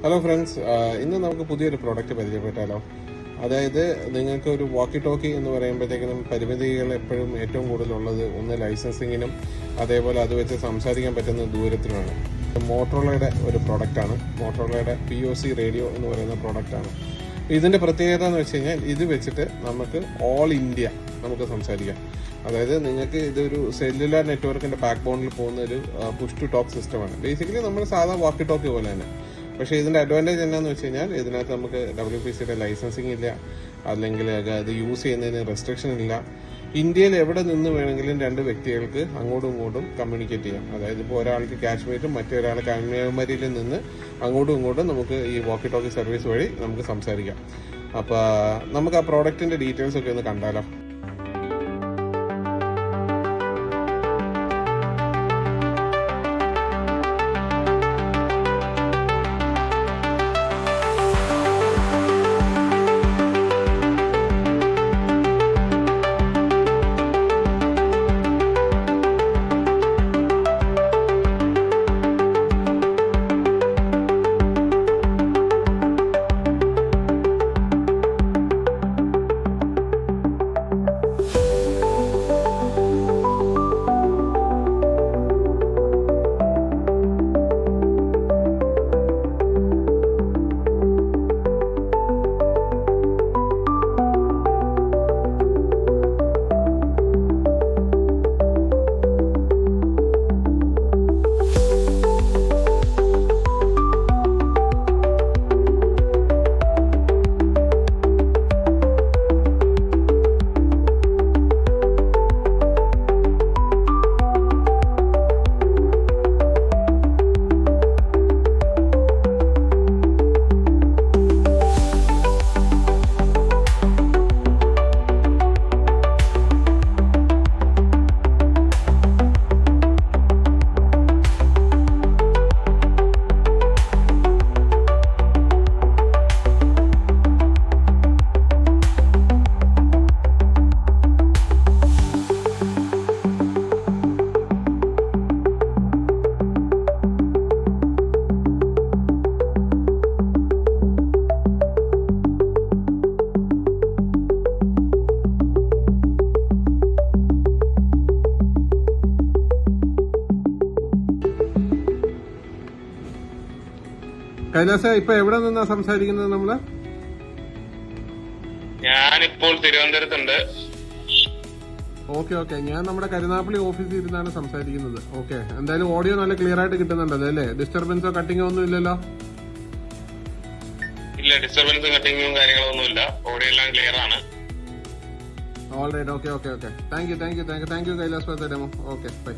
Hello friends, ഇന്ന് നമുക്ക് പുതിയൊരു പ്രോഡക്റ്റ് പരിചയപ്പെട്ടാലോ. അതായത് നിങ്ങൾക്ക് ഒരു വാക്കി ടോക്കി എന്ന് പറയുമ്പോഴത്തേക്കിനും പരിമിതികൾ എപ്പോഴും ഏറ്റവും കൂടുതലുള്ളത് ഒന്ന് ലൈസൻസിങ്ങിനും അതേപോലെ അത് വെച്ച് സംസാരിക്കാൻ പറ്റുന്ന ദൂരത്തിനുമാണ്. മോട്ടോറോളയുടെ ഒരു പ്രോഡക്റ്റാണ്. മോട്ടോറോളയുടെ POC റേഡിയോ എന്ന് പറയുന്ന പ്രോഡക്റ്റാണ്. ഇതിൻ്റെ പ്രത്യേകത എന്ന് വെച്ച് കഴിഞ്ഞാൽ ഇത് വെച്ചിട്ട് നമുക്ക് ഓൾ ഇന്ത്യ നമുക്ക് സംസാരിക്കാം. അതായത് നിങ്ങൾക്ക് ഇതൊരു സെല്ലുലാർ നെറ്റ്വർക്കിൻ്റെ ബാക്ക് ബോണിൽ പോകുന്ന ഒരു പുഷ് ടു ടോക്ക് സിസ്റ്റമാണ്. ബേസിക്കലി നമ്മൾ സാധാ വാക്കി ടോക്കി പോലെ തന്നെ. പക്ഷേ ഇതിൻ്റെ അഡ്വാൻറ്റേജ് എന്താണെന്ന് വെച്ച് കഴിഞ്ഞാൽ ഇതിനകത്ത് നമുക്ക് WPCയുടെ ലൈസൻസിങ് ഇല്ല, അല്ലെങ്കിൽ അത് യൂസ് ചെയ്യുന്നതിന് റെസ്ട്രിക്ഷൻ ഇല്ല. ഇന്ത്യയിൽ എവിടെ നിന്ന് വേണമെങ്കിലും രണ്ട് വ്യക്തികൾക്ക് അങ്ങോട്ടും ഇങ്ങോട്ടും കമ്മ്യൂണിക്കേറ്റ് ചെയ്യാം. അതായത് ഇപ്പോൾ ഒരാൾക്ക് കാശ്മീരും മറ്റൊരാൾ കന്യാകുമാരിയിൽ നിന്ന് അങ്ങോട്ടും ഇങ്ങോട്ടും നമുക്ക് ഈ വാക്കി ടോക്കി സർവീസ് വഴി നമുക്ക് സംസാരിക്കാം. അപ്പോൾ നമുക്ക് ആ പ്രോഡക്റ്റിൻ്റെ ഡീറ്റെയിൽസ് ഒക്കെ ഒന്ന് കണ്ടാലോ. കൈലാസ, ഇപ്പൊ എവിടെ നിന്നാ സംസാരിക്കുന്നത് നമ്മള്? ഞാനിപ്പോൾ തിരുവനന്തപുരത്തുണ്ട്. ഓക്കെ, ഞാൻ നമ്മുടെ കരുനാപ്പള്ളി ഓഫീസിൽ ഇരുന്നാണ് സംസാരിക്കുന്നത്. ഓക്കെ, എന്തായാലും ഓഡിയോ നല്ല ക്ലിയർ ആയിട്ട് കിട്ടുന്നുണ്ടല്ലോ അല്ലേ? ഡിസ്റ്റർബൻസോ കട്ടിങ്ങോ ഒന്നും ഇല്ലല്ലോ? ഇല്ല, ഡിസ്റ്റർബൻസും കട്ടിങ്ങും കാര്യങ്ങളൊന്നും ഇല്ല. ഓഡിയോ എല്ലാം ക്ലിയർ ആണ്. Alright, okay. Thank you Kailas for the demo. Okay, by.